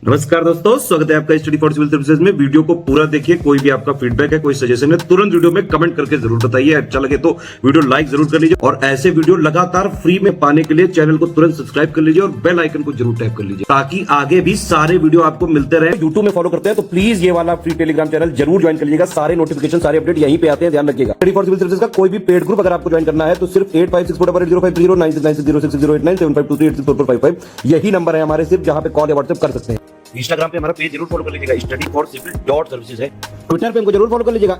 नमस्कार दोस्तों, स्वागत है आपका स्टडी फॉर सिविल सर्विसेज में। वीडियो को पूरा देखिए। कोई भी आपका फीडबैक है, कोई सजेशन है, तुरंत वीडियो में कमेंट करके जरूर बताइए। अच्छा लगे तो वीडियो लाइक जरूर कर लीजिए और ऐसे वीडियो लगातार फ्री में पाने के लिए चैनल को तुरंत सब्सक्राइब कर लीजिए और बेल आइकन को जरूर टैप कर लीजिए ताकि आगे भी सारे वीडियो आपको मिलते रहे। यूट्यूब में फॉलो करते हैं तो प्लीज ये वाला फ्री टेलीग्राम चैनल जरूर ज्वाइन कर लीजिएगा। सारे नोटिफिकेशन, सारे अपडेट यहीं पे आते हैं, ध्यान रखिएगा। स्टडी फॉर सिविल सर्विसेज का कोई भी पेड ग्रुप अगर आपको ज्वाइन करना है तो सिर्फ 8564805309697523860445 यही नंबर है हमारे, सिर्फ जहां पे कॉल या व्हाट्सएप कर सकते हैं। इंस्टाग्राम पे हमारा पेज जरूर फॉलो कर लीजिएगा, studyforcivil.services है। ट्विटर पे हमको जरूर फॉलो कर लीजिएगा,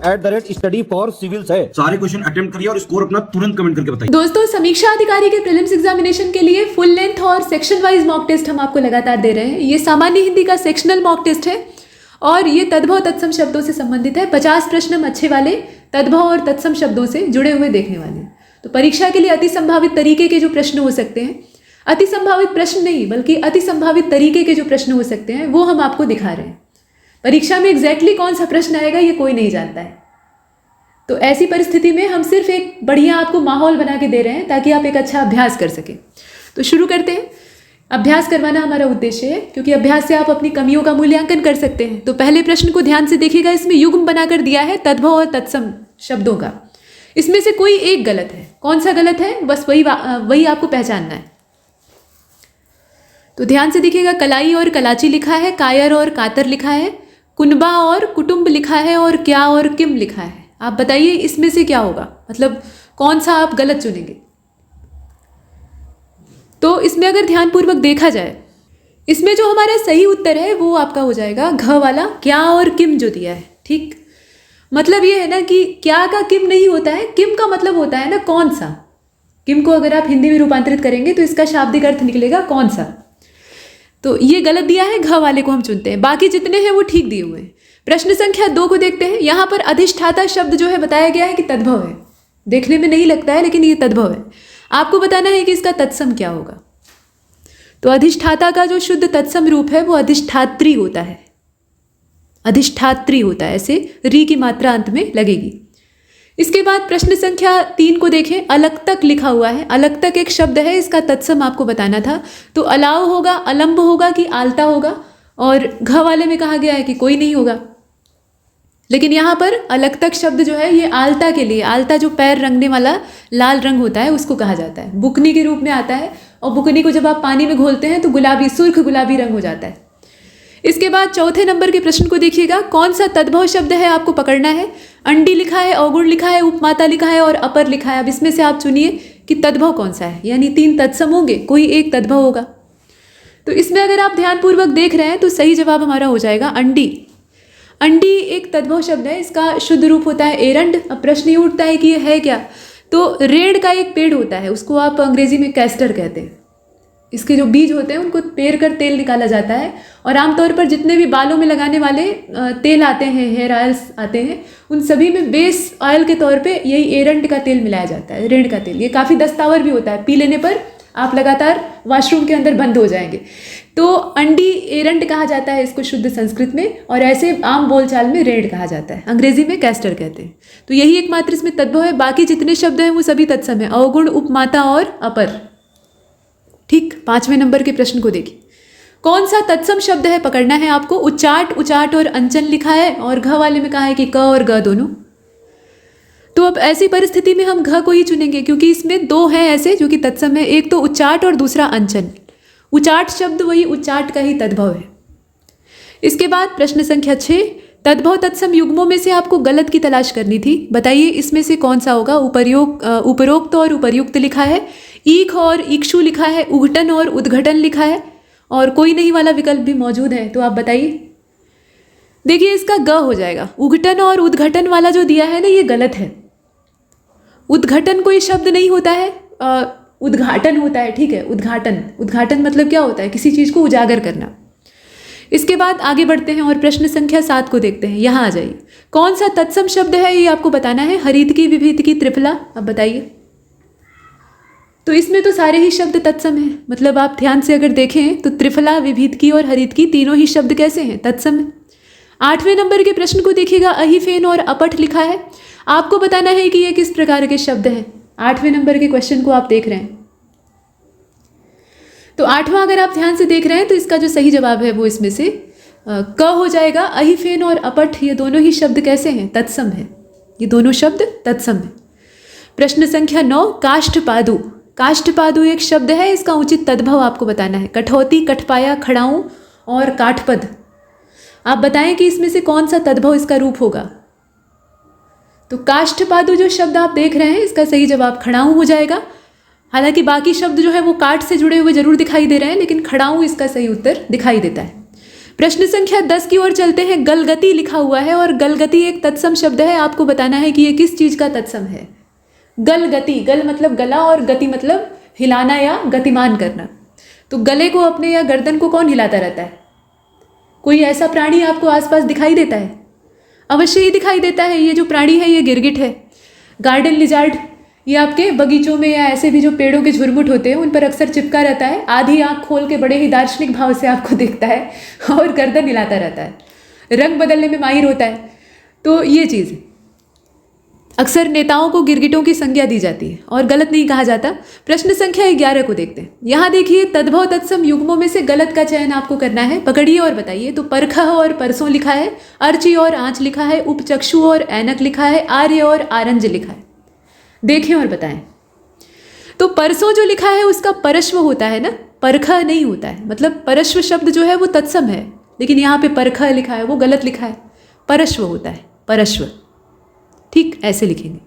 @studyforcivils है। सारे क्वेश्चन अटेम्प्ट करिए और स्कोर अपना तुरंत कमेंट करके बताइए। दोस्तों, समीक्षा अधिकारी के प्रीलिम्स एग्जामिनेशन के लिए फुल लेंथ और सेक्शन वाइज मॉक टेस्ट हम आपको लगातार दे रहे हैं। ये सामान्य हिंदी का सेक्शनल मॉक टेस्ट है और ये तद्भव तत्सम शब्दों से संबंधित है। 50 प्रश्न हम अच्छे वाले तद्भव और तत्सम शब्दों से जुड़े हुए देखने वाले हैं। तो परीक्षा के लिए अति संभावित तरीके के जो प्रश्न हो सकते हैं, अति संभावित प्रश्न नहीं बल्कि अति संभावित तरीके के जो प्रश्न हो सकते हैं वो हम आपको दिखा रहे हैं। परीक्षा में एग्जैक्टली कौन सा प्रश्न आएगा ये कोई नहीं जानता है। तो ऐसी परिस्थिति में हम सिर्फ एक बढ़िया आपको माहौल बना के दे रहे हैं ताकि आप एक अच्छा अभ्यास कर सकें। तो शुरू करते हैं। अभ्यास करवाना हमारा उद्देश्य है क्योंकि अभ्यास से आप अपनी कमियों का मूल्यांकन कर सकते हैं। तो पहले प्रश्न को ध्यान से देखिएगा। इसमें युग्म बनाकर दिया है तद्भव और तत्सम शब्दों का। इसमें से कोई एक गलत है। कौन सा गलत है बस वही आपको पहचानना है। तो ध्यान से देखिएगा। कलाई और कलाची लिखा है, कायर और कातर लिखा है, कुनबा और कुटुंब लिखा है और क्या और किम लिखा है। आप बताइए इसमें से क्या होगा, मतलब कौन सा आप गलत चुनेंगे। तो इसमें अगर ध्यानपूर्वक देखा जाए, इसमें जो हमारा सही उत्तर है वो आपका हो जाएगा घ वाला, क्या और किम जो दिया है। ठीक, मतलब ये है ना कि क्या का किम नहीं होता है, किम का मतलब होता है ना कौन सा। किम को अगर आप हिंदी में रूपांतरित करेंगे तो इसका शाब्दिक अर्थ निकलेगा कौन सा। तो ये गलत दिया है, घ वाले को हम चुनते हैं। बाकी जितने हैं वो ठीक दिए हुए हैं। प्रश्न संख्या 2 को देखते हैं। यहाँ पर अधिष्ठाता शब्द जो है बताया गया है कि तद्भव है। देखने में नहीं लगता है लेकिन ये तद्भव है। आपको बताना है कि इसका तत्सम क्या होगा। तो अधिष्ठाता का जो शुद्ध तत्सम रूप है वो अधिष्ठात्री होता है। अधिष्ठात्री होता है, ऐसे री की मात्रा अंत में लगेगी। इसके बाद प्रश्न संख्या 3 को देखें। अलग तक लिखा हुआ है। अलग तक एक शब्द है, इसका तत्सम आपको बताना था। तो अलाव होगा, अलंब होगा कि आलता होगा। और घ वाले में कहा गया है कि कोई नहीं होगा। लेकिन यहाँ पर अलग तक शब्द जो है ये आलता के लिए, आलता जो पैर रंगने वाला लाल रंग होता है उसको कहा जाता है। बुकनी के रूप में आता है और बुकनी को जब आप पानी में घोलते हैं तो गुलाबी, सुर्ख गुलाबी रंग हो जाता है। इसके बाद चौथे नंबर के प्रश्न को देखिएगा। कौन सा तद्भव शब्द है आपको पकड़ना है। अंडी लिखा है, अवगुण लिखा है, उपमाता लिखा है और अपर लिखा है। अब इसमें से आप चुनिए कि तद्भव कौन सा है, यानी 3 तत्सम होंगे, कोई एक तद्भव होगा। तो इसमें अगर आप ध्यानपूर्वक देख रहे हैं तो सही जवाब हमारा हो जाएगा अंडी। अंडी एक तद्भव शब्द है, इसका शुद्ध रूप होता है एरंड। अब प्रश्न ये उठता है कि ये है क्या। तो रेड़ का एक पेड़ होता है, उसको आप अंग्रेजी में कैस्टर कहते हैं। इसके जो बीज होते हैं उनको पेर कर तेल निकाला जाता है और आमतौर पर जितने भी बालों में लगाने वाले तेल आते हैं, हेयर ऑयल्स आते हैं, उन सभी में बेस ऑयल के तौर पे यही एरंड का तेल मिलाया जाता है, रेड़ का तेल। ये काफ़ी दस्तावर भी होता है, पी लेने पर आप लगातार वॉशरूम के अंदर बंद हो जाएंगे। तो अंडी एरंड कहा जाता है इसको शुद्ध संस्कृत में, और ऐसे आम बोलचाल में रेड कहा जाता है, अंग्रेजी में कैस्टर कहते हैं। तो यही एकमात्र इसमें तद्भव है, बाकी जितने शब्द हैं वो सभी तत्सम है, अवगुण, उपमाता और अपर। ठीक, 5वें नंबर के प्रश्न को देखिए। कौन सा तत्सम शब्द है पकड़ना है आपको। उचाट, उचाट और अंचन लिखा है और घ वाले में कहा है कि क और ग दोनों। तो अब ऐसी परिस्थिति में हम घ को ही चुनेंगे क्योंकि इसमें 2 हैं ऐसे जो कि तत्सम है, एक तो उचाट और दूसरा अंचन। उचाट शब्द वही उचाट का ही तद्भव है। इसके बाद प्रश्न संख्या 6। तद्भव तत्सम युग्मों में से आपको गलत की तलाश करनी थी। बताइए इसमें से कौन सा होगा। उपरोक्त और उपर्युक्त लिखा है, ईख और इक्षु लिखा है, उघटन और उद्घटन लिखा है और कोई नहीं वाला विकल्प भी मौजूद है। तो आप बताइए। देखिए इसका ग हो जाएगा। उघटन और उद्घटन वाला जो दिया है ना ये गलत है। उद्घटन कोई शब्द नहीं होता है, उद्घाटन होता है। ठीक है, उद्घाटन, उद्घाटन मतलब क्या होता है, किसी चीज़ को उजागर करना। इसके बाद आगे बढ़ते हैं और प्रश्न संख्या 7 को देखते हैं। यहाँ आ जाइए। कौन सा तत्सम शब्द है ये आपको बताना है। हरितकी, विभीतकी, त्रिफला। अब बताइए। तो इसमें तो सारे ही शब्द तत्सम हैं, मतलब आप ध्यान से अगर देखें तो त्रिफला, विभीतकी और हरितकी तीनों ही शब्द कैसे हैं, तत्सम हैं। 8वें नंबर के प्रश्न को देखिएगा। अहिफेन और अपठ लिखा है। आपको बताना है कि ये किस प्रकार के शब्द हैं। 8वें नंबर के क्वेश्चन को आप देख रहे हैं। तो 8वां अगर आप ध्यान से देख रहे हैं तो इसका जो सही जवाब है वो इसमें से क हो जाएगा। अहिफेन और अपठ ये दोनों ही शब्द कैसे हैं? तत्सम है। ये दोनों शब्द तत्सम है। प्रश्न संख्या 9, काष्ठपादु। काष्ठपादु एक शब्द है, इसका उचित तद्भव आपको बताना है। कठौती, कठपाया, खड़ाऊं और काठपद। आप बताएं कि इसमें से कौन सा तद्भव इसका रूप होगा। तो काष्ठपादु जो शब्द आप देख रहे हैं इसका सही जवाब खड़ाऊं हो जाएगा। हालांकि बाकी शब्द जो है वो काठ से जुड़े हुए जरूर दिखाई दे रहे हैं, लेकिन खड़ाऊं इसका सही उत्तर दिखाई देता है। प्रश्न संख्या 10 की ओर चलते हैं। गलगति लिखा हुआ है और गलगति एक तत्सम शब्द है। आपको बताना है कि ये किस चीज का तत्सम है। गलगति, गल मतलब गला और गति मतलब हिलाना या गतिमान करना। तो गले को अपने या गर्दन को कौन हिलाता रहता है? कोई ऐसा प्राणी आपको आसपास दिखाई देता है? अवश्य ही दिखाई देता है। ये जो प्राणी है ये गिरगिट है, गार्डन लिजार्ड। ये आपके बगीचों में या ऐसे भी जो पेड़ों के झुरमुट होते हैं उन पर अक्सर चिपका रहता है। आधी आंख खोल के बड़े ही दार्शनिक भाव से आपको देखता है और गर्दन हिलाता रहता है, रंग बदलने में माहिर होता है। तो ये चीज़ अक्सर नेताओं को गिरगिटों की संज्ञा दी जाती है और गलत नहीं कहा जाता। प्रश्न संख्या 11 को देखते हैं। यहाँ देखिए, तद्भव तत्सम युग्मों में से गलत का चयन आपको करना है। पकड़िए और बताइए। तो परखह और परसों लिखा है, अर्ची और आँच लिखा है, उपचक्षु और ऐनक लिखा है, आर्य और आरंज लिखा है। देखें और बताएं। तो परसों जो लिखा है उसका परश्व होता है ना, परखह नहीं होता है। मतलब परश्व शब्द जो है वो तत्सम है, लेकिन यहाँ पे परखह लिखा है वो गलत लिखा है, परश्व होता है, परश्व। ठीक, ऐसे लिखेंगे।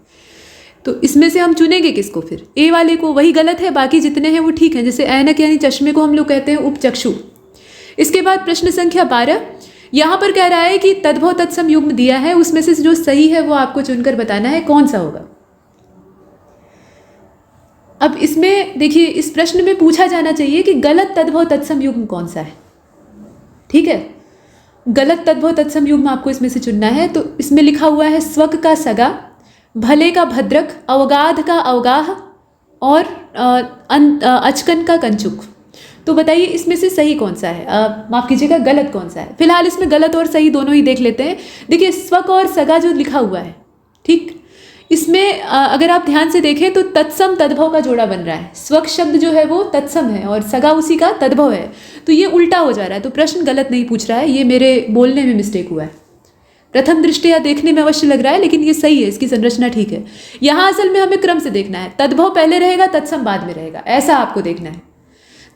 तो इसमें से हम चुनेंगे किसको फिर? ए वाले को, वही गलत है, बाकी जितने हैं वो ठीक हैं। जैसे ऐनक यानी चश्मे को हम लोग कहते हैं उपचक्षु। इसके बाद प्रश्न संख्या 12, यहाँ पर कह रहा है कि तद्भव तत्सम युग्म दिया है, उसमें से जो सही है वो आपको चुनकर बताना है कौन सा होगा। अब इसमें देखिए, इस प्रश्न में पूछा जाना चाहिए कि गलत तद्भव तत्सम युग्म कौन सा है। ठीक है, गलत तद्भव तत्सम युग्म आपको इसमें से चुनना है। तो इसमें लिखा हुआ है स्वक का सगा, भले का भद्रक, अवगाध का अवगाह और अचकन का कंचुक। तो बताइए इसमें से सही कौन सा है, माफ कीजिएगा गलत कौन सा है। फिलहाल इसमें गलत और सही दोनों ही देख लेते हैं। देखिए स्वक और सगा जो लिखा हुआ है, ठीक, इसमें अगर आप ध्यान से देखें तो तत्सम तद्भव का जोड़ा बन रहा है। स्वक शब्द जो है वो तत्सम है और सगा उसी का तद्भव है, तो ये उल्टा हो जा रहा है। तो प्रश्न गलत नहीं पूछ रहा है, ये मेरे बोलने में मिस्टेक हुआ है। प्रथम दृष्टया देखने में अवश्य लग रहा है, लेकिन ये सही है, इसकी संरचना ठीक है। यहाँ असल में हमें क्रम से देखना है, तद्भव पहले रहेगा, तत्सम बाद में रहेगा, ऐसा आपको देखना है।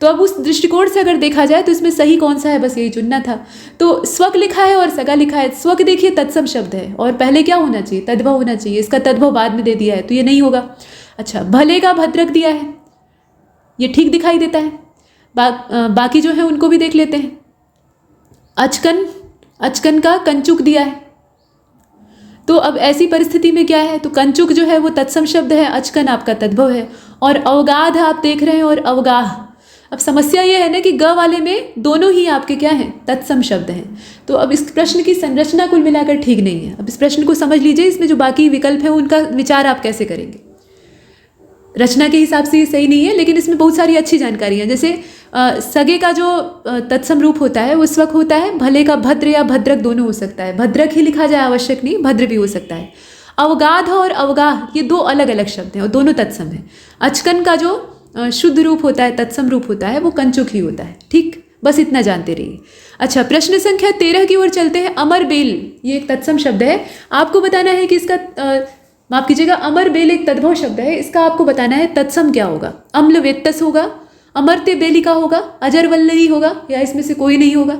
तो अब उस दृष्टिकोण से अगर देखा जाए तो इसमें सही कौन सा है, बस यही चुनना था। तो स्वक लिखा है और सगा लिखा है। स्वक देखिए तत्सम शब्द है और पहले क्या होना चाहिए, तद्भव होना चाहिए। इसका तद्भव बाद में दे दिया है तो ये नहीं होगा। अच्छा, भले का भद्रक दिया है, ये ठीक दिखाई देता है। बाकी जो है उनको भी देख लेते हैं। अचकन का कंचुक दिया है। तो अब ऐसी परिस्थिति में क्या है, तो कंचुक जो है वो तत्सम शब्द है, अचकन आपका तद्भव है। और अवगाध आप देख रहे हैं और अवगाह। अब समस्या ये है ना कि ग वाले में दोनों ही आपके क्या हैं, तत्सम शब्द हैं। तो अब इस प्रश्न की संरचना कुल मिलाकर ठीक नहीं है। अब इस प्रश्न को समझ लीजिए, इसमें जो बाकी विकल्प है उनका विचार आप कैसे करेंगे। रचना के हिसाब से ये सही नहीं है, लेकिन इसमें बहुत सारी अच्छी जानकारी है। जैसे सगे का जो तत्सम रूप होता है वो स्वक होता है। भले का भद्र या भद्रक दोनों हो सकता है, भद्रक ही लिखा जाए आवश्यक नहीं, भद्र भी हो सकता है। अवगाध और अवगाह ये दो अलग अलग शब्द हैं और दोनों तत्सम हैं। अचकन का जो शुद्ध रूप होता है, तत्सम रूप होता है, वो कंचुक ही होता है। ठीक, बस इतना जानते रहिए। अच्छा, प्रश्न संख्या 13 की ओर चलते हैं। अमर बेल ये एक तत्सम शब्द है। आपको बताना है कि इसका माफ कीजिएगा, अमर बेल एक तद्भव शब्द है, इसका आपको बताना है तत्सम क्या होगा। अम्ल वेत्तस होगा, अमर्त्य बेलिका होगा, अजरवल्लरी होगा, या इसमें से कोई नहीं होगा।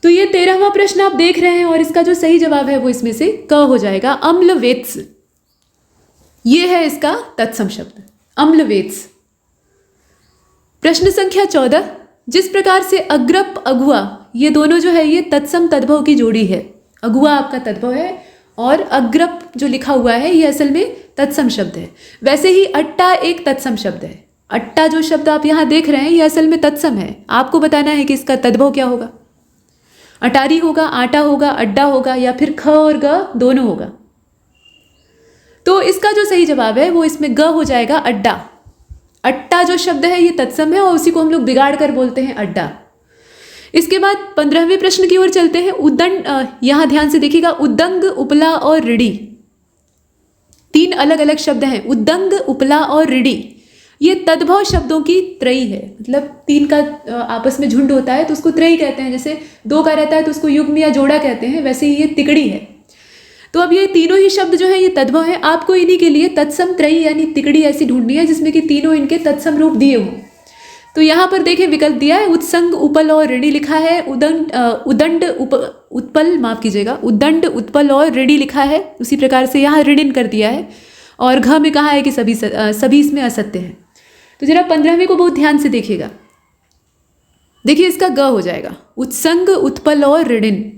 तो ये 13वां प्रश्न आप देख रहे हैं और इसका जो सही जवाब है वो इसमें से क हो जाएगा। अम्लवेत्स ये है इसका तत्सम शब्द, अम्लवेत्स। प्रश्न संख्या 14, जिस प्रकार से अग्रप अगुआ ये दोनों जो है ये तत्सम तद्भव की जोड़ी है। अगुआ आपका तद्भव है और अग्रप जो लिखा हुआ है ये असल में तत्सम शब्द है। वैसे ही अट्टा एक तत्सम शब्द है। अट्टा जो शब्द आप यहाँ देख रहे हैं ये असल में तत्सम है। आपको बताना है कि इसका तद्भव क्या होगा। अटारी होगा, आटा होगा, अड्डा होगा, या फिर ख और ग दोनों होगा। तो इसका जो सही जवाब है वो इसमें ग हो जाएगा, अड्डा। अट्टा जो शब्द है ये तत्सम है और उसी को हम लोग बिगाड़ कर बोलते हैं अड्डा। इसके बाद 15वें प्रश्न की ओर चलते हैं। उद्दंड, यहाँ ध्यान से देखिएगा, उद्दंग, उपला और ऋणी, तीन अलग अलग शब्द हैं, उद्दंग, उपला और ऋणी। ये तद्भव शब्दों की त्रयी है, मतलब तीन का आपस में झुंड होता है तो उसको त्रयी कहते हैं। जैसे दो का रहता है तो उसको युग्म या जोड़ा कहते हैं, वैसे ही ये तिकड़ी है। तो अब ये तीनों ही शब्द जो है ये तद्भव है। आपको इन्हीं के लिए तत्सम त्रयी यानी तिकड़ी ऐसी ढूंढनी है जिसमें कि तीनों इनके तत्सम रूप दिए हों। तो यहाँ पर देखें विकल्प दिया है, उत्संग उपल और ऋणी लिखा है, उदंड उत्पल माफ कीजिएगा, उदंड उत्पल और ऋणी लिखा है। उसी प्रकार से यहाँ ऋणिन कर दिया है और घ में कहा है कि सभी इसमें असत्य हैं। तो जरा 15वें को बहुत ध्यान से देखिएगा। देखिए इसका ग हो जाएगा, उत्संग उत्पल और ऋणिन।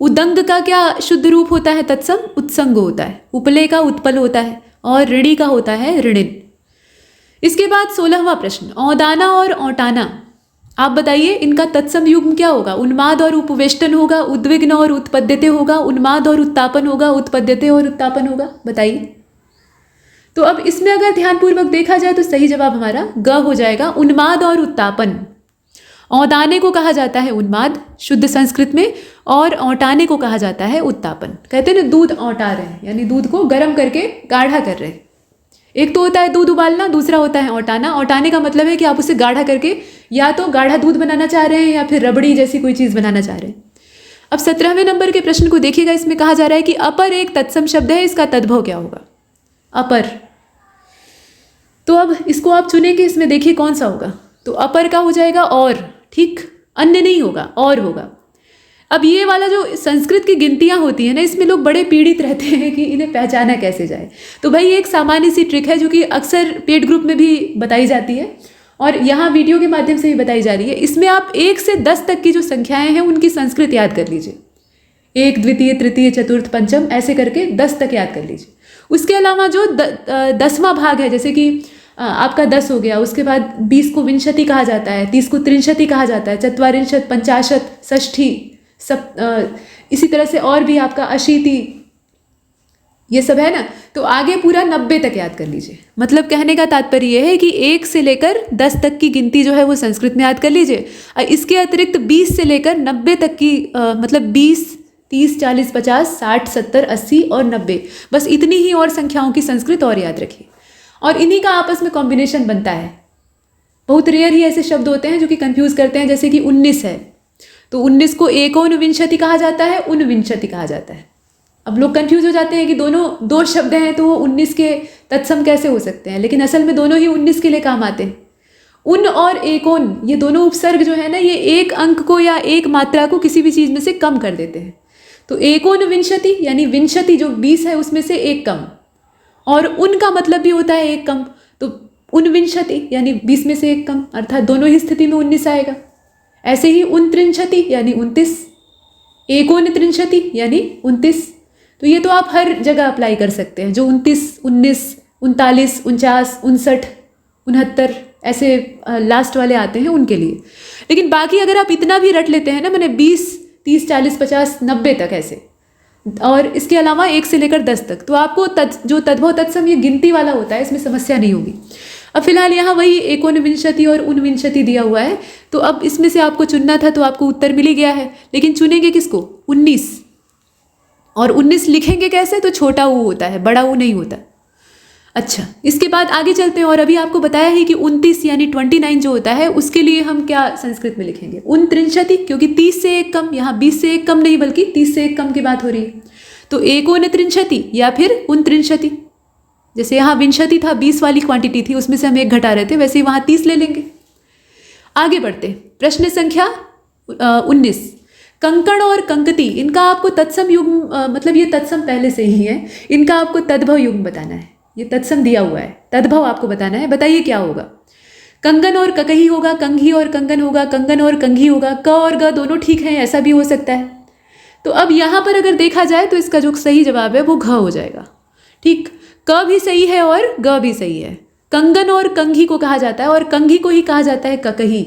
उदंग का क्या शुद्ध रूप होता है? तत्सम उत्संग होता है। उपले का उत्पल होता है और ऋणी का होता है ऋणिन। इसके बाद 16वां प्रश्न, औदाना और औटाना। आप बताइए इनका तत्सम युग्म क्या होगा? उन्माद और उपवेष्टन होगा, उद्विग्न और उत्पद्यते होगा, उन्माद और उत्तापन होगा, उत्पद्यते और उत्तापन होगा। बताइए। तो अब इसमें अगर ध्यानपूर्वक देखा जाए तो सही जवाब हमारा ग हो जाएगा, उन्माद और उत्तापन। औदाने को कहा जाता है उन्माद शुद्ध संस्कृत में, और औटाने को कहा जाता है उत्तापन। कहते हैं ना दूध औटा रहे हैं, यानी दूध को गर्म करके गाढ़ा कर रहे हैं। एक तो होता है दूध उबालना, दूसरा होता है औटाना। औटाने का मतलब है कि आप उसे गाढ़ा करके या तो गाढ़ा दूध बनाना चाह रहे हैं या फिर रबड़ी जैसी कोई चीज़ बनाना चाह रहे हैं। अब 17वें नंबर के प्रश्न को देखिएगा। इसमें कहा जा रहा है कि अपर एक तत्सम शब्द है, इसका तद्भव क्या होगा? अपर। तो अब इसको आप चुनेंगे, इसमें देखिए कौन सा होगा। तो अपर का हो जाएगा और, ठीक, अन्य नहीं होगा, और होगा। अब ये वाला जो संस्कृत की गिनतियाँ होती हैं ना, इसमें लोग बड़े पीड़ित रहते हैं कि इन्हें पहचाना कैसे जाए। तो भाई एक सामान्य सी ट्रिक है जो कि अक्सर पेड ग्रुप में भी बताई जाती है और यहाँ वीडियो के माध्यम से भी बताई जा रही है। इसमें आप 1 से 10 तक की जो संख्याएं हैं उनकी संस्कृत याद कर लीजिए। 1 द्वितीय तृतीय चतुर्थ पंचम ऐसे करके 10 तक याद कर लीजिए। उसके अलावा जो 10वां भाग है, जैसे कि आपका 10 हो गया, उसके बाद 20 को विंशति कहा जाता है, 30 को त्रिंशति कहा जाता है, चत्वारिंशत, पंचाशत, षष्ठी, इसी तरह से और भी आपका अशीति, ये सब है ना। तो आगे पूरा 90 तक याद कर लीजिए। मतलब कहने का तात्पर्य यह है कि 1 से लेकर 10 तक की गिनती जो है वो संस्कृत में याद कर लीजिए। इसके अतिरिक्त 20 से लेकर 90 तक की मतलब 20, 30, 40, 50, 60, 70, 80 और 90, बस इतनी ही और संख्याओं की संस्कृत और याद रखिए। और इन्हीं का आपस में कॉम्बिनेशन बनता है। बहुत रेयर ही ऐसे शब्द होते हैं जो कि कंफ्यूज करते हैं, जैसे कि 19 है तो 19 को एकोनविंशति कहा जाता है, उनविंशति कहा जाता है। अब लोग कंफ्यूज हो जाते हैं कि दोनों 2 शब्द हैं तो वो 19 के तत्सम कैसे हो सकते हैं, लेकिन असल में दोनों ही 19 के लिए काम आते हैं। उन और एकोन, ये दोनों उपसर्ग जो है ना, ये एक अंक को या एक मात्रा को किसी भी चीज़ में से कम कर देते हैं। तो एकोनविंशति यानी विंशति जो 20 है उसमें से एक कम, और उनका मतलब भी होता है एक कम। तो उनविंशति यानी 20 में से एक कम, अर्थात दोनों ही स्थिति में 19 आएगा। ऐसे ही उनत्रिंशति यानी 29, एकोनत्रिंशति यानी 29। तो ये तो आप हर जगह अप्लाई कर सकते हैं, जो 29, 19, 39, 49, 59, 69 ऐसे लास्ट वाले आते हैं उनके लिए। लेकिन बाकी अगर आप इतना भी रट लेते हैं ना, मैंने 20, 30, 40, 50, 90 तक ऐसे, और इसके अलावा 1 से लेकर 10 तक, तो आपको जो तद्भव तत्सम ये गिनती वाला होता है, इसमें समस्या नहीं होगी। अब फिलहाल यहाँ वही एकोनविंशति और उनविंशति दिया हुआ है, तो अब इसमें से आपको चुनना था तो आपको उत्तर मिल ही गया है। लेकिन चुनेंगे किसको? 19। और 19 लिखेंगे कैसे? तो छोटा ऊ होता है, बड़ा ऊ नहीं होता। अच्छा, इसके बाद आगे चलते हैं। और अभी आपको बताया ही कि 29 यानी 29 जो होता है उसके लिए हम क्या संस्कृत में लिखेंगे? उनत्रिंशति, क्योंकि 30 से एक कम, यहाँ 20 से एक कम नहीं बल्कि 30 से एक कम की बात हो रही है। तो एकोनत्रिंशति या फिर उनत्रिंशति। जैसे यहाँ विंशति था, 20 वाली क्वांटिटी थी, उसमें से हम 1 घटा रहे थे, वैसे ही वहाँ 30 ले लेंगे। आगे बढ़ते, प्रश्न संख्या 19, कंकण और कंकती, इनका आपको तत्सम युग्म, मतलब ये तत्सम पहले से ही है, इनका आपको तद्भव युग्म बताना है। ये तत्सम दिया हुआ है, तद्भव आपको बताना है। बताइए क्या होगा? कंगन और ककही होगा, कंघी और कंगन होगा, कंगन और कंघी होगा, क और ग दोनों ठीक हैं, ऐसा भी हो सकता है। तो अब यहाँ पर अगर देखा जाए तो इसका जो सही जवाब है वो घ हो जाएगा। ठीक, क भी सही है और ग भी सही है। कंगन और कंघी को कहा जाता है और कंघी को ही कहा जाता है ककही।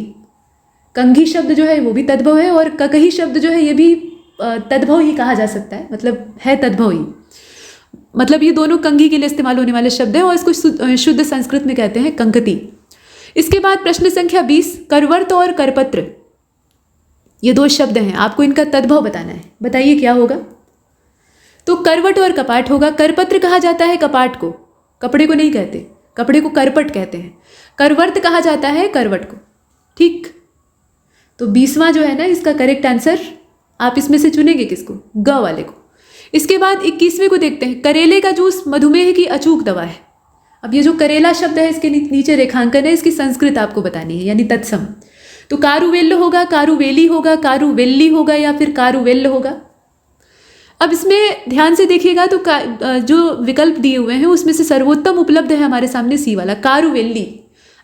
कंघी शब्द जो है वो भी तद्भव है और ककही शब्द जो है ये भी तद्भव ही कहा जा सकता है, मतलब है तद्भव ही। मतलब ये दोनों कंघी के लिए इस्तेमाल होने वाले शब्द हैं और इसको शुद्ध संस्कृत में कहते हैं कंकती। इसके बाद प्रश्न संख्या 20, करवर्त और करपत्र, ये 2 शब्द हैं, आपको इनका तद्भव बताना है। बताइए क्या होगा? तो करवट और कपाट होगा। करपत्र कहा जाता है कपाट को, कपड़े को नहीं कहते। कपड़े को करपट कहते हैं, करवर्त कहा जाता है करवट को। ठीक, तो 20वां जो है ना इसका करेक्ट आंसर, आप इसमें से चुनेंगे किसको? ग वाले को। इसके बाद 21वें को देखते हैं, करेले का जूस मधुमेह की अचूक दवा है। अब ये जो करेला शब्द है इसके नीचे रेखांकन है, इसकी संस्कृत आपको बतानी है, यानी तत्सम। तो कारुवेल्ल होगा, कारुवेली होगा, कारुवेल्ली होगा या फिर कारुवेल्ल होगा। अब इसमें ध्यान से देखिएगा तो जो विकल्प दिए हुए हैं उसमें से सर्वोत्तम उपलब्ध है हमारे सामने सी वाला, कारुवेल्ली।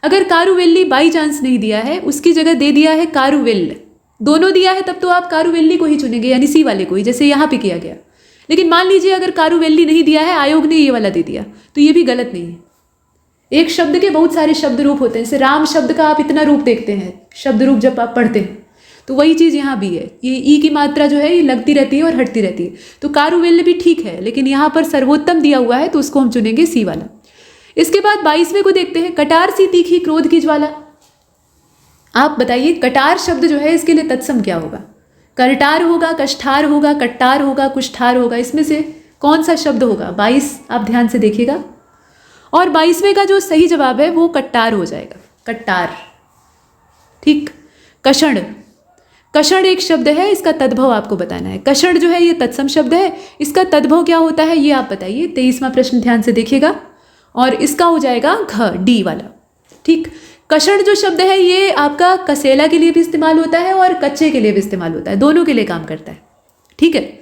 अगर कारुवेल्ली बाई चांस नहीं दिया है, उसकी जगह दे दिया है कारुवेल्ल, दोनों दिया है, तब तो आप कारुवेल्ली को ही चुनेंगे, यानी सी वाले को ही, जैसे यहाँ पे किया गया। लेकिन मान लीजिए अगर कारुवेल्ली नहीं दिया है, आयोग ने ये वाला दे दिया, तो ये भी गलत नहीं है। एक शब्द के बहुत सारे शब्द रूप होते हैं, जैसे राम शब्द का आप इतना रूप देखते हैं शब्द रूप जब आप पढ़ते हैं, तो वही चीज़ यहाँ भी है। ये ई की मात्रा जो है ये लगती रहती है और हटती रहती है। तो कारुवेल्ल भी ठीक है, लेकिन यहाँ पर सर्वोत्तम दिया हुआ है तो उसको हम चुनेंगे सी वाला। इसके बाद 22वें को देखते हैं, कटार सी तीखी क्रोध की ज्वाला। आप बताइए कटार शब्द जो है इसके लिए तत्सम क्या होगा? करटार होगा, कष्ठार होगा, कट्टार होगा, कुष्ठार होगा, इसमें से कौन सा शब्द होगा? 22 आप ध्यान से देखिएगा। और 22वें का जो सही जवाब है वो कट्टार हो जाएगा, कट्टार। ठीक, कषण, कषण एक शब्द है, इसका तद्भव आपको बताना है। कषण जो है ये तत्सम शब्द है, इसका तद्भव क्या होता है ये आप बताइए। 23वां प्रश्न ध्यान से देखिएगा, और इसका हो जाएगा घ, डी वाला। ठीक, कषण जो शब्द है ये आपका कसेला के लिए भी इस्तेमाल होता है और कच्चे के लिए भी इस्तेमाल होता है, दोनों के लिए काम करता है। ठीक है,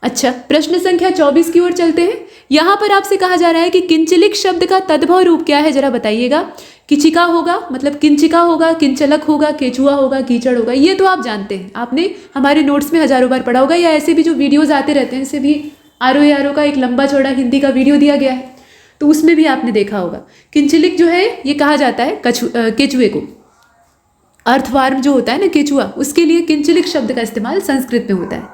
अच्छा, प्रश्न संख्या 24 की ओर चलते हैं। यहाँ पर आपसे कहा जा रहा है कि किंचलिक शब्द का तद्भव रूप क्या है, जरा बताइएगा। किचिका होगा, मतलब किंचिका होगा, किंचलक होगा, केचुआ होगा, कीचड़ होगा, ये तो आप जानते हैं, आपने हमारे नोट्स में हजारों बार पढ़ा होगा, या ऐसे भी जो वीडियोज़ आते रहते हैं, इससे भी आरो का एक लंबा चौड़ा हिंदी का वीडियो दिया गया है, तो उसमें भी आपने देखा होगा। किंचलिक जो है ये कहा जाता है केचुए को, अर्थवार्म जो होता है ना केचुआ, उसके लिए किंचलिक शब्द का इस्तेमाल संस्कृत में होता है।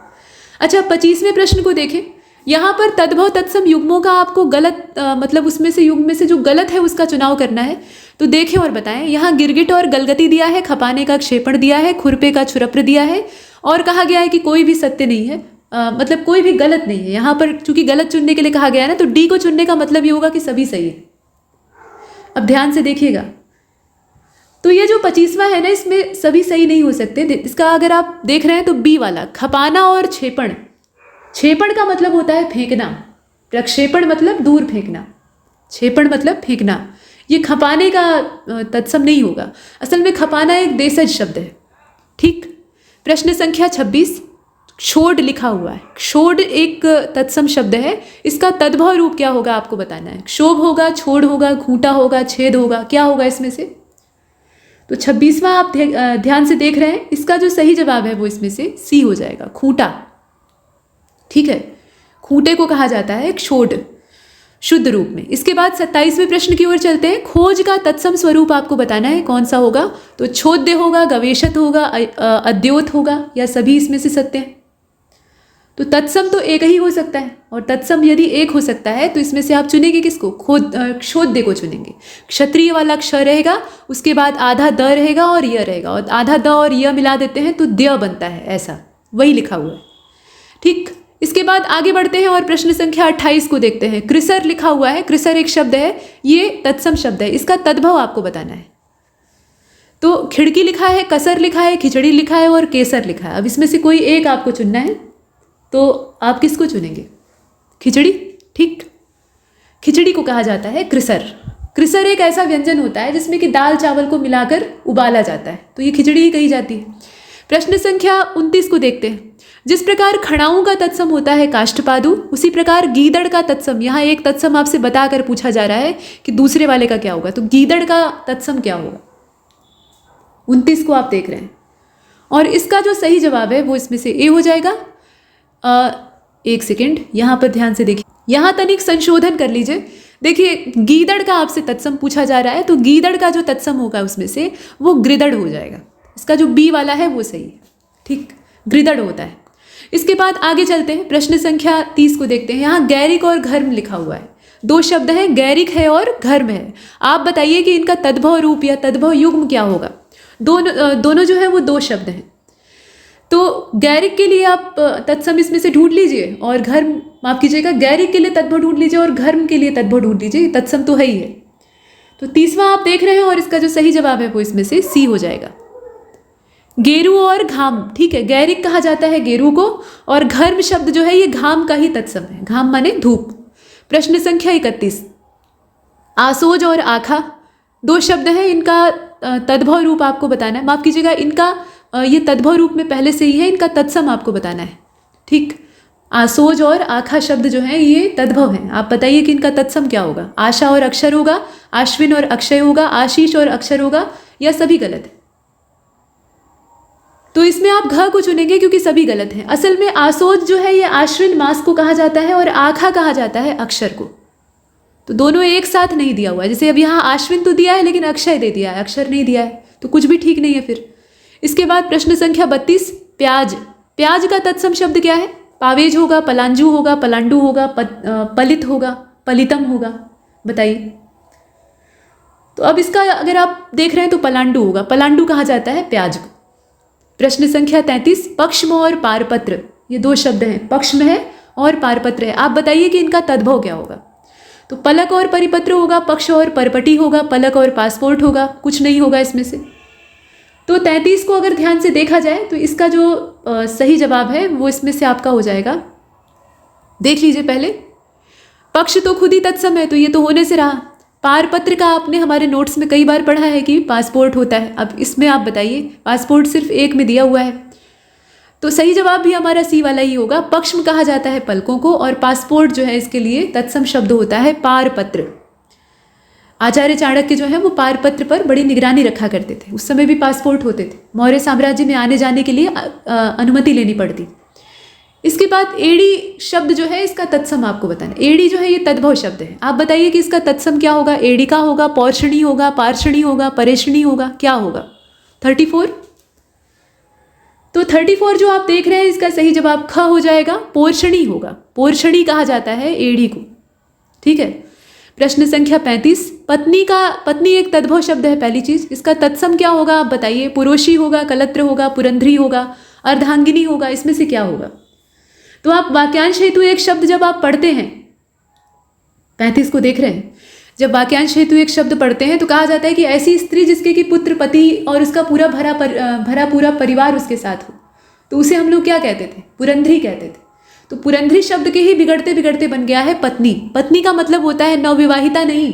अच्छा, 25वें प्रश्न को देखें। यहाँ पर तद्भव तत्सम युग्मों का आपको गलत मतलब उसमें से युग्म में से जो गलत है उसका चुनाव करना है, तो देखें और बताएं। यहाँ गिरगिट और गलगति दिया है, खपाने का क्षेपण दिया है, खुरपे का छुरप्र दिया है, और कहा गया है कि कोई भी सत्य नहीं है, मतलब कोई भी गलत नहीं है। यहाँ पर चूंकि गलत चुनने के लिए कहा गया है ना, तो डी को चुनने का मतलब ये होगा कि सभी सही है। अब ध्यान से देखिएगा, तो ये जो 25वां है ना, इसमें सभी सही नहीं हो सकते। इसका अगर आप देख रहे हैं तो बी वाला, खपाना और क्षेपण, क्षेपण का मतलब होता है फेंकना, प्रक्षेपण मतलब दूर फेंकना, क्षेपण मतलब फेंकना। ये खपाने का तत्सम नहीं होगा, असल में खपाना एक देशज शब्द है। ठीक, प्रश्न संख्या 26, क्षोड लिखा हुआ है। क्षोड एक तत्सम शब्द है, इसका तद्भव रूप क्या होगा आपको बताना है। क्षोभ होगा, छोड़ होगा, खूंटा होगा, छेद होगा, क्या होगा इसमें से? तो 26वां आप ध्यान से देख रहे हैं, इसका जो सही जवाब है वो इसमें से सी हो जाएगा, खूंटा। ठीक है, खूंटे को कहा जाता है क्षोड शुद्ध रूप में। इसके बाद 27वें प्रश्न की ओर चलते हैं। खोज का तत्सम स्वरूप आपको बताना है कौन सा होगा, तो छोद्य होगा, गवेशत होगा, अद्योत होगा, या सभी इसमें से सत्य है। तो तत्सम तो एक ही हो सकता है, और तत्सम यदि एक हो सकता है तो इसमें से आप चुनेंगे किसको? क्षोद्य को चुनेंगे। क्षत्रिय वाला क्ष रहेगा, उसके बाद आधा द रहेगा और य रहेगा, और आधा द और य मिला देते हैं तो द्य बनता है, ऐसा वही लिखा हुआ है। ठीक, इसके बाद आगे बढ़ते हैं और प्रश्न संख्या 28 को देखते हैं। क्रिसर लिखा हुआ है, क्रिसर एक शब्द है, ये तत्सम शब्द है, इसका तद्भव आपको बताना है। तो खिड़की लिखा है, कसर लिखा है, खिचड़ी लिखा है और केसर लिखा है। अब इसमें से कोई एक आपको चुनना है, तो आप किसको चुनेंगे? खिचड़ी। ठीक, खिचड़ी को कहा जाता है क्रिसर। क्रिसर एक ऐसा व्यंजन होता है जिसमें कि दाल चावल को मिलाकर उबाला जाता है, तो ये खिचड़ी ही कही जाती है। प्रश्न संख्या 29 को देखते हैं। जिस प्रकार खड़ाऊं का तत्सम होता है काष्ठपादु, उसी प्रकार गीदड़ का तत्सम, यहाँ एक तत्सम आपसे बताकर पूछा जा रहा है कि दूसरे वाले का क्या होगा, तो गीदड़ का तत्सम क्या होगा? 29 को आप देख रहे हैं, और इसका जो सही जवाब है वो इसमें से ए हो जाएगा। एक सेकेंड, यहाँ पर ध्यान से देखिए, यहाँ तनिक संशोधन कर लीजिए। देखिए, गीदड़ का आपसे तत्सम पूछा जा रहा है, तो गीदड़ का जो तत्सम होगा उसमें से वो गृदड़ हो जाएगा। इसका जो बी वाला है वो सही है। ठीक, गृदड़ होता है। इसके बाद आगे चलते हैं, प्रश्न संख्या 30 को देखते हैं। यहाँ गैरिक और घर्म लिखा हुआ है, दो शब्द हैं, गैरिक है और घर्म है। आप बताइए कि इनका तद्भव रूप या तद्भव युग्म क्या होगा। दोनों जो है वो दो शब्द हैं, तो गैरिक के लिए आप तत्सम इसमें से ढूंढ लीजिए, और घर्म, माफ कीजिएगा, गैरिक के लिए तद्भव ढूंढ लीजिए और घर्म के लिए तद्भव ढूंढ लीजिए, तत्सम तो है ही है। तो तीसवा आप देख रहे हैं और इसका जो सही जवाब है वो इसमें से सी हो जाएगा। गेरू और घाम, ठीक है, गैरिक कहा जाता है गेरू को, और घर्म शब्द जो है ये घाम का ही तत्सम है, घाम माने धूप। प्रश्न संख्या 31, आसोज और आखा दो शब्द हैं, इनका तद्भव रूप आपको बताना है, माफ कीजिएगा, इनका ये तद्भव रूप में पहले से ही है, इनका तत्सम आपको बताना है, ठीक। आसोज और आखा शब्द जो है ये तद्भव हैं, आप बताइए कि इनका तत्सम क्या होगा। आशा और अक्षर होगा, आश्विन और अक्षय होगा, आशीष और अक्षर होगा, या सभी गलत है। तो इसमें आप घ को चुनेंगे क्योंकि सभी गलत हैं। असल में आसोज जो है ये आश्विन मास को कहा जाता है और आखा कहा जाता है अक्षर को, तो दोनों एक साथ नहीं दिया हुआ है। जैसे अब यहाँ आश्विन तो दिया है लेकिन अक्षय दे दिया है, अक्षर नहीं दिया है, तो कुछ भी ठीक नहीं है फिर। इसके बाद प्रश्न संख्या 32, प्याज। प्याज का तत्सम शब्द क्या है? पावेज होगा, पलांजू होगा, पलांडू होगा, पलित होगा, पलितम होगा, बताइए। तो अब इसका अगर आप देख रहे हैं तो पलांडू होगा, पलांडू कहा जाता है प्याज को। प्रश्न संख्या 33, पक्ष्म और पारपत्र, ये दो शब्द हैं, पक्ष्म है और पारपत्र है, आप बताइए कि इनका तद्भव क्या होगा। तो पलक और परिपत्र होगा, पक्ष और परपटी होगा, पलक और पासपोर्ट होगा, कुछ नहीं होगा इसमें से। तो 33 को अगर ध्यान से देखा जाए तो इसका जो सही जवाब है वो इसमें से आपका हो जाएगा, देख लीजिए पहले, पक्ष तो खुद ही तत्सम है तो ये तो होने से रहा। पारपत्र का आपने हमारे नोट्स में कई बार पढ़ा है कि पासपोर्ट होता है, अब इसमें आप बताइए, पासपोर्ट सिर्फ एक में दिया हुआ है, तो सही जवाब भी हमारा सी वाला ही होगा। पक्ष्म कहा जाता है पलकों को और पासपोर्ट जो है इसके लिए तत्सम शब्द होता है पारपत्र। आचार्य चाणक्य जो है वो पारपत्र पर बड़ी निगरानी रखा करते थे, उस समय भी पासपोर्ट होते थे, मौर्य साम्राज्य में आने जाने के लिए अनुमति लेनी पड़ती। इसके बाद एड़ी शब्द जो है इसका तत्सम आपको बताना। एड़ी जो है ये तद्भव शब्द है, आप बताइए कि इसका तत्सम क्या होगा। एड़िका होगा, पौर्षणी होगा, पार्षणी होगा, परेषणी होगा, क्या होगा। 34, तो 34 जो आप देख रहे हैं इसका सही जवाब ख हो जाएगा, पोर्षणी होगा, पोर्षणी कहा जाता है एड़ी को, ठीक है। प्रश्न संख्या 35, पत्नी एक तद्भव शब्द है, पहली चीज, इसका तत्सम क्या होगा आप बताइए। पुरोशी होगा, कलत्र होगा, पुरंध्री होगा, अर्धांगिनी होगा, इसमें से क्या होगा। तो आप वाक्यांश हेतु एक शब्द जब आप पढ़ते हैं, 35 को देख रहे हैं, जब वाक्यांश हेतु एक शब्द पढ़ते हैं तो कहा जाता है कि ऐसी स्त्री जिसके कि पुत्र, पति और उसका पूरा भरा पूरा परिवार उसके साथ हो, तो उसे हम लोग क्या कहते थे, पुरंध्री कहते थे। तो पुरंध्री शब्द के ही बिगड़ते बिगड़ते बन गया है पत्नी। पत्नी का मतलब होता है नवविवाहिता नहीं,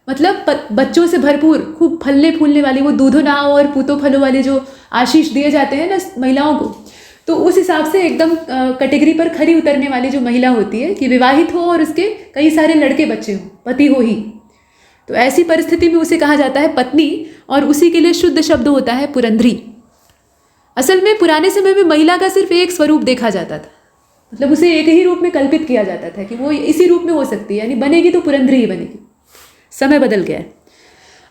मतलब बच्चों से भरपूर, खूब फलने फूलने वाली, वो दूधो नाव और पूतो फलो वाले जो आशीष दिए जाते हैं ना महिलाओं को, तो उस हिसाब से एकदम कैटेगरी पर खरी उतरने वाली जो महिला होती है कि विवाहित हो और उसके कई सारे लड़के बच्चे हों, पति हो ही, तो ऐसी परिस्थिति में उसे कहा जाता है पत्नी, और उसी के लिए शुद्ध शब्द होता है पुरंध्री। असल में पुराने समय में महिला का सिर्फ एक स्वरूप देखा जाता था, मतलब उसे एक ही रूप में कल्पित किया जाता था कि वो इसी रूप में हो सकती है, यानी बनेगी तो पुरंध्री ही बनेगी। समय बदल गया है।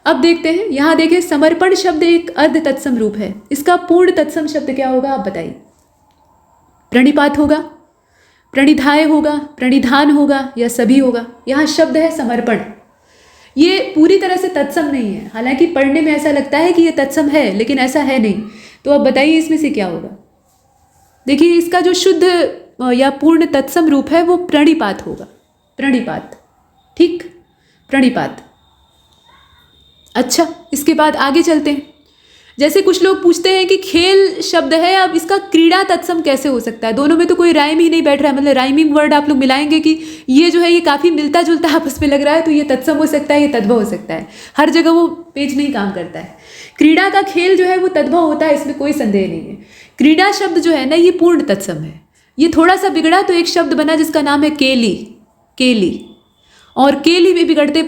अब देखते हैं, यहाँ देखें, समर्पण शब्द एक अर्ध तत्सम रूप है, इसका पूर्ण तत्सम शब्द क्या होगा आप बताइए। प्रणिपात होगा, प्रणिधाय होगा, प्रणिधान होगा, या सभी होगा। यहाँ शब्द है समर्पण, ये पूरी तरह से तत्सम नहीं है, हालांकि पढ़ने में ऐसा लगता है कि ये तत्सम है लेकिन ऐसा है नहीं। तो अब बताइए इसमें से क्या होगा। देखिए इसका जो शुद्ध या पूर्ण तत्सम रूप है वो प्रणिपात होगा, प्रणिपात, ठीक, प्रणिपात। अच्छा, इसके बाद आगे चलते हैं। जैसे कुछ लोग पूछते हैं कि खेल शब्द है, अब इसका क्रीड़ा तत्सम कैसे हो सकता है। दोनों में तो कोई राइम ही नहीं बैठ रहा है, मतलब राइमिंग वर्ड आप लोग मिलाएंगे कि ये जो है ये काफ़ी मिलता जुलता आपस में लग रहा है, तो ये तत्सम हो सकता है, ये तद्भव हो सकता है। हर जगह वो पेज नहीं काम करता है। क्रीड़ा का खेल जो है वो तद्भव होता है, इसमें कोई संदेह नहीं है। क्रीड़ा शब्द जो है ना ये पूर्ण तत्सम है। ये थोड़ा सा बिगड़ा तो एक शब्द बना जिसका नाम है केली, केली, और केली भी बिगड़ते,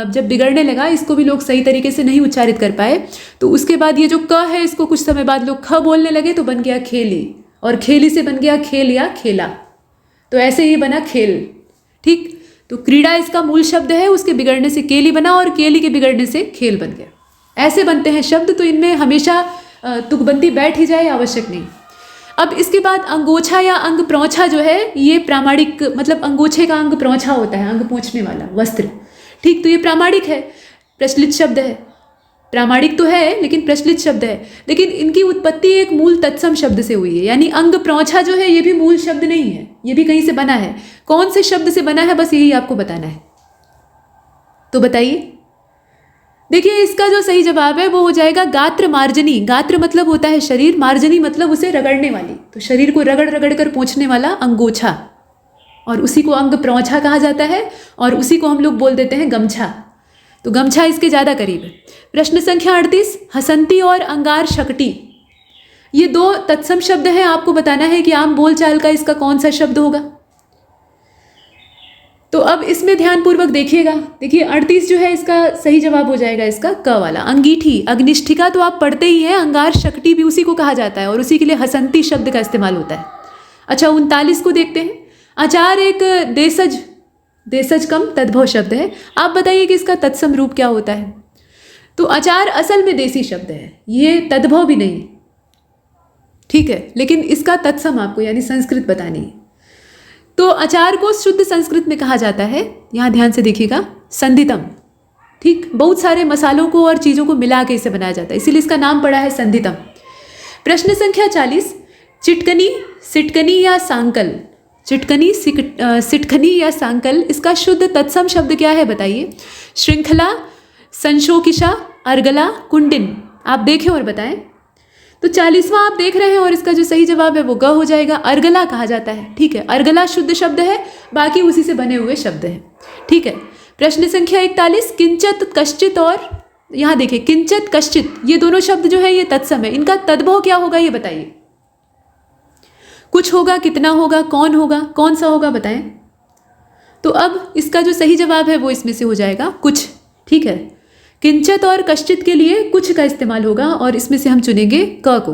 जब बिगड़ने लगा इसको भी लोग सही तरीके से नहीं उच्चारित कर पाए, तो उसके बाद ये जो क है इसको कुछ समय बाद लोग ख बोलने लगे तो बन गया खेली, और खेली से बन गया खेल या खेला, तो ऐसे ही बना खेल, ठीक। तो क्रीड़ा इसका मूल शब्द है, उसके बिगड़ने से केली बना और केली के बिगड़ने से खेल बन गया। ऐसे बनते हैं शब्द, तो इनमें हमेशा तुकबंदी बैठ ही जाए आवश्यक नहीं। अब इसके बाद अंगोछा या अंग प्रौछा जो है ये प्रामाणिक, मतलब अंगोछे का अंग प्रौछा होता है, अंग पोंछने वाला वस्त्र, ठीक, तो ये प्रामाणिक है, प्रचलित शब्द है। प्रामाणिक तो है लेकिन प्रचलित शब्द है, लेकिन इनकी उत्पत्ति एक मूल तत्सम शब्द से हुई है, यानी अंग प्रौछा जो है ये भी मूल शब्द नहीं है, ये भी कहीं से बना है। कौन से शब्द से बना है बस यही आपको बताना है। तो बताइए, देखिए इसका जो सही जवाब है वो हो जाएगा गात्र मार्जनी। गात्र मतलब होता है शरीर, मार्जनी मतलब उसे रगड़ने वाली, तो शरीर को रगड़ रगड़ कर पोंछने वाला अंगोछा, और उसी को अंग प्रौछा कहा जाता है, और उसी को हम लोग बोल देते हैं गमछा। तो गमछा इसके ज़्यादा करीब है। प्रश्न संख्या 38, हसंती और अंगार शकटी, ये दो तत्सम शब्द हैं। आपको बताना है कि आम बोलचाल का इसका कौन सा शब्द होगा। तो अब इसमें ध्यानपूर्वक देखिएगा। देखिए 38 जो है इसका सही जवाब हो जाएगा इसका क वाला। अंगीठी, अग्निष्ठिका तो आप पढ़ते ही हैं, अंगार शक्ति भी उसी को कहा जाता है और उसी के लिए हसंती शब्द का इस्तेमाल होता है। अच्छा 39 को देखते हैं। आचार एक देशज, देशज कम तद्भव शब्द है। आप बताइए कि इसका तत्सम रूप क्या होता है। तो आचार असल में देसी शब्द है, ये तद्भव भी नहीं, ठीक है, लेकिन इसका तत्सम आपको यानी संस्कृत बतानी है। तो आचार को शुद्ध संस्कृत में कहा जाता है, यहाँ ध्यान से देखिएगा, संधितम। ठीक, बहुत सारे मसालों को और चीज़ों को मिला के इसे बनाया जाता है, इसीलिए इसका नाम पड़ा है संधितम। प्रश्न संख्या 40, चिटकनी, सिटकनी या सांकल, चिटकनी, सिटखनी या सांकल, इसका शुद्ध तत्सम शब्द क्या है बताइए। श्रृंखला, संशोकिशा, अर्गला, कुंडिन, आप देखें और बताएं। तो 40वां आप देख रहे हैं और इसका जो सही जवाब है वो ग हो जाएगा। अर्गला कहा जाता है, ठीक है, अर्गला शुद्ध शब्द है, बाकी उसी से बने हुए शब्द हैं, ठीक है। प्रश्न संख्या 41, किंचित, कश्चित, और यहाँ देखिए किंचित, कश्चित, ये दोनों शब्द जो है ये तत्सम है, इनका तद्भव क्या होगा ये बताइए। कुछ होगा, कितना होगा, कौन होगा, कौन सा होगा बताएं। तो अब इसका जो सही जवाब है वो इसमें से हो जाएगा कुछ, ठीक है। किंचित और कश्चित के लिए कुछ का इस्तेमाल होगा और इसमें से हम चुनेंगे क को।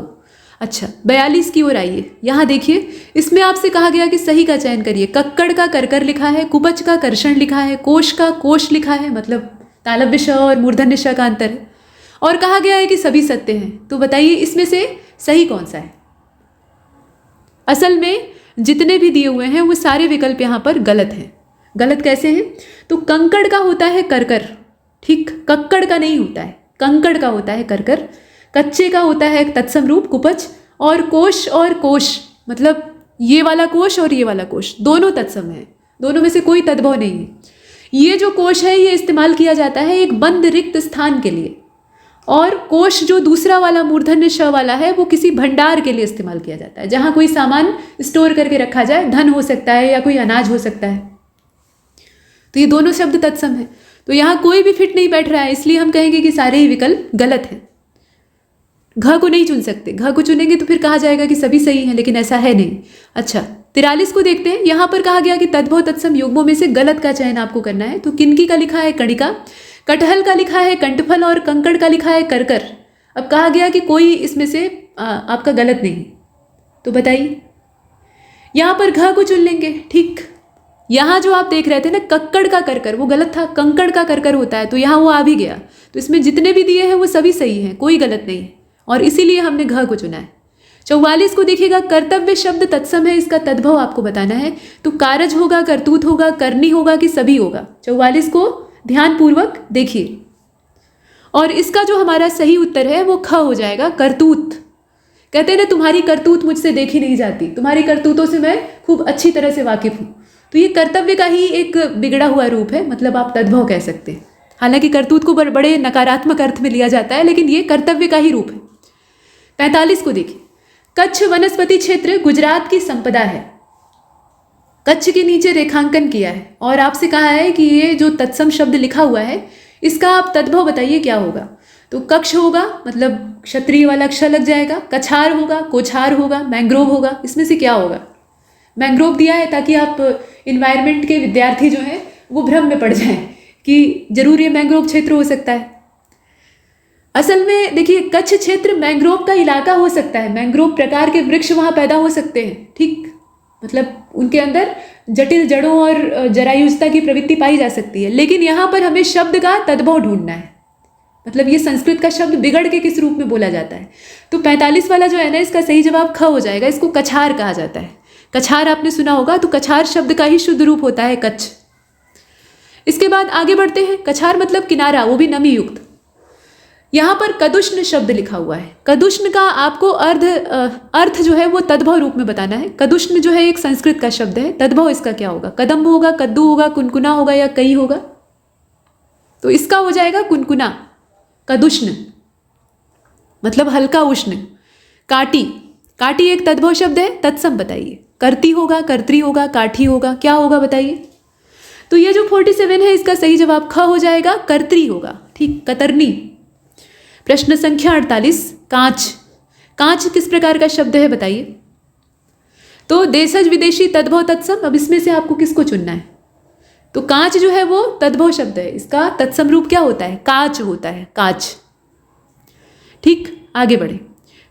अच्छा 42 की ओर आइए, यहाँ देखिए, इसमें आपसे कहा गया कि सही का चयन करिए। कक्कड़ का करकर लिखा है, कुपच का कर्षण लिखा है, कोश का कोश लिखा है, मतलब तालव्य श और मूर्धन्य श का अंतर है, और कहा गया है कि सभी सत्य हैं। तो बताइए इसमें से सही कौन सा है। असल में जितने भी दिए हुए हैं वो सारे विकल्प यहाँ पर गलत हैं। गलत कैसे हैं। तो कंकड़ का होता है करकर, ठीक, कक्कड़ का नहीं होता है, कंकड़ का होता है करकर। कच्चे का होता है तत्सम रूप कुपच, और कोश और कोश मतलब ये वाला कोश और ये वाला कोश दोनों तत्सम है, दोनों में से कोई तद्भव नहीं है। ये जो कोश है ये इस्तेमाल किया जाता है एक बंद रिक्त स्थान के लिए, और कोश जो दूसरा वाला मूर्धन्य श वाला है वो किसी भंडार के लिए इस्तेमाल किया जाता है, जहाँ कोई सामान स्टोर करके रखा जाए, धन हो सकता है या कोई अनाज हो सकता है। तो ये दोनों शब्द तत्सम है, तो यहाँ कोई भी फिट नहीं बैठ रहा है, इसलिए हम कहेंगे कि सारे ही विकल्प गलत हैं। घ को नहीं चुन सकते, घ को चुनेंगे तो फिर कहा जाएगा कि सभी सही हैं, लेकिन ऐसा है नहीं। अच्छा 43 को देखते हैं। यहाँ पर कहा गया कि तद्भव तत्सम युग्मों में से गलत का चयन आपको करना है। तो किनकी का लिखा है कणिका, कटहल का लिखा है कंठफल, और कंकड़ का लिखा है करकर। अब कहा गया कि कोई इसमें से आपका गलत नहीं, तो बताइए। यहाँ पर घ को चुन लेंगे, ठीक। यहाँ जो आप देख रहे थे ना कक्कड़ का करकर, वो गलत था, कंकड़ का करकर होता है, तो यहाँ वो आ भी गया। तो इसमें जितने भी दिए हैं वो सभी सही हैं, कोई गलत नहीं है, और इसीलिए हमने घ को चुना है। 44 को देखिएगा, कर्तव्य शब्द तत्सम है, इसका तद्भव आपको बताना है। तो कारज होगा, करतूत होगा, करनी होगा कि सभी होगा। 44 को ध्यानपूर्वक देखिए, और इसका जो हमारा सही उत्तर है वो ख हो जाएगा, करतूत। कहते हैं ना तुम्हारी करतूत मुझसे देखी नहीं जाती, तुम्हारी करतूतों से मैं खूब अच्छी तरह से वाकिफ हूँ। तो ये कर्तव्य का ही एक बिगड़ा हुआ रूप है, मतलब आप तद्भव कह सकते हैं। हालांकि करतूत को बड़े नकारात्मक अर्थ में लिया जाता है, लेकिन ये कर्तव्य का ही रूप है। 45 को देखिए, कच्छ वनस्पति क्षेत्र गुजरात की संपदा है। कच्छ के नीचे रेखांकन किया है और आपसे कहा है कि ये जो तत्सम शब्द लिखा हुआ है इसका आप तद्भव बताइए क्या होगा। तो कक्ष होगा, मतलब क्षत्रिय वाला अक्षर लग जाएगा, कछार होगा, कोछार होगा, मैंग्रोव होगा, इसमें से क्या होगा। मैंग्रोव दिया है ताकि आप इन्वायरमेंट के विद्यार्थी जो हैं वो भ्रम में पड़ जाएं कि जरूर ये मैंग्रोव क्षेत्र हो सकता है। असल में देखिए कच्छ क्षेत्र मैंग्रोव का इलाका हो सकता है, मैंग्रोव प्रकार के वृक्ष वहाँ पैदा हो सकते हैं, ठीक, मतलब उनके अंदर जटिल जड़ों और जरायुजता की प्रवृत्ति पाई जा सकती है। लेकिन यहाँ पर हमें शब्द का तद्भव ढूंढना है, मतलब ये संस्कृत का शब्द बिगड़ के किस रूप में बोला जाता है। तो 45 वाला जो है ना इसका सही जवाब ख हो जाएगा। इसको कछार कहा जाता है। कछार आपने सुना होगा, तो कछार शब्द का ही शुद्ध रूप होता है कच्छ। इसके बाद आगे बढ़ते हैं। कछार मतलब किनारा, वो भी नमी युक्त। यहाँ पर कदुष्ण शब्द लिखा हुआ है। कदुष्ण का आपको अर्थ जो है वो तद्भव रूप में बताना है। कदुष्ण जो है एक संस्कृत का शब्द है, तद्भव इसका क्या होगा। कदम्ब होगा, कद्दू होगा, कुनकुना होगा या कई होगा। तो इसका हो जाएगा कुनकुना। कदुष्ण मतलब हल्का उष्ण। काटी, काटी एक तद्भव शब्द है, तत्सम बताइए। करती होगा, कर्त्री होगा, काठी होगा, क्या होगा बताइए। तो ये जो 47 है इसका सही जवाब ख हो जाएगा, कर्त्री होगा। ठीक, कतरनी। प्रश्न संख्या 48, कांच। कांच किस प्रकार का शब्द है बताइए। तो देशज, विदेशी, तद्भव, तत्सम, अब इसमें से आपको किसको चुनना है। तो कांच जो है वो तद्भव शब्द है, इसका तत्सम रूप क्या होता है, काच होता है, काच। ठीक, आगे बढ़े।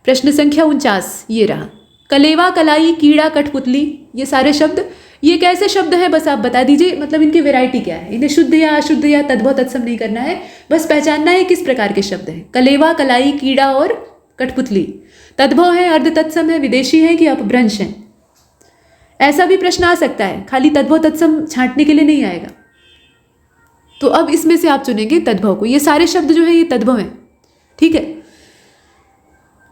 प्रश्न संख्या 49 ये रहा। कलेवा, कलाई, कीड़ा, कठपुतली, ये सारे शब्द ये कैसे शब्द हैं बस आप बता दीजिए, मतलब इनकी वैरायटी क्या है। इन्हें शुद्ध या अशुद्ध या तद्भव तत्सम नहीं करना है, बस पहचानना है किस प्रकार के शब्द हैं। कलेवा, कलाई, कीड़ा और कठपुतली तद्भव है, अर्ध तत्सम है, विदेशी है कि अपभ्रंश है। ऐसा भी प्रश्न आ सकता है, खाली तद्भव तत्सम छांटने के लिए नहीं आएगा। तो अब इसमें से आप चुनेंगे तद्भव को। ये सारे शब्द जो है ये तद्भव हैं, ठीक है।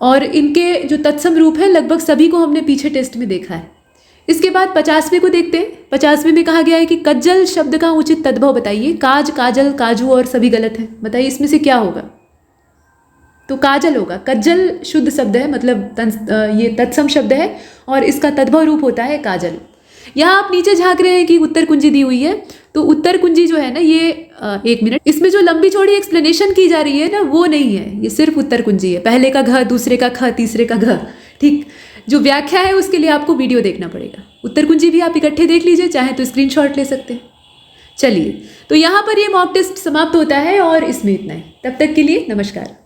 और इनके जो तत्सम रूप है लगभग सभी को हमने पीछे टेस्ट में देखा है। इसके बाद 50वें को देखते हैं। 50वें में कहा गया है कि कज्जल शब्द का उचित तद्भव बताइए। काज, काजल, काजू और सभी गलत हैं, बताइए इसमें से क्या होगा। तो काजल होगा। कज्जल शुद्ध शब्द है, मतलब ये तत्सम शब्द है और इसका तद्भव रूप होता है काजल। यहाँ आप नीचे झांक रहे हैं कि उत्तर कुंजी दी हुई है, तो उत्तर कुंजी जो है ना ये 1 मिनट, इसमें जो लंबी चौड़ी एक्सप्लेनेशन की जा रही है ना वो नहीं है, ये सिर्फ उत्तर कुंजी है। पहले का घ, दूसरे का ख, तीसरे का घ। ठीक, जो व्याख्या है उसके लिए आपको वीडियो देखना पड़ेगा। उत्तर कुंजी भी आप इकट्ठे देख लीजिए, चाहे तो स्क्रीनशॉट ले सकते हैं। चलिए, तो यहाँ पर ये मॉक टेस्ट समाप्त होता है और इसमें इतना ही। तब तक के लिए नमस्कार।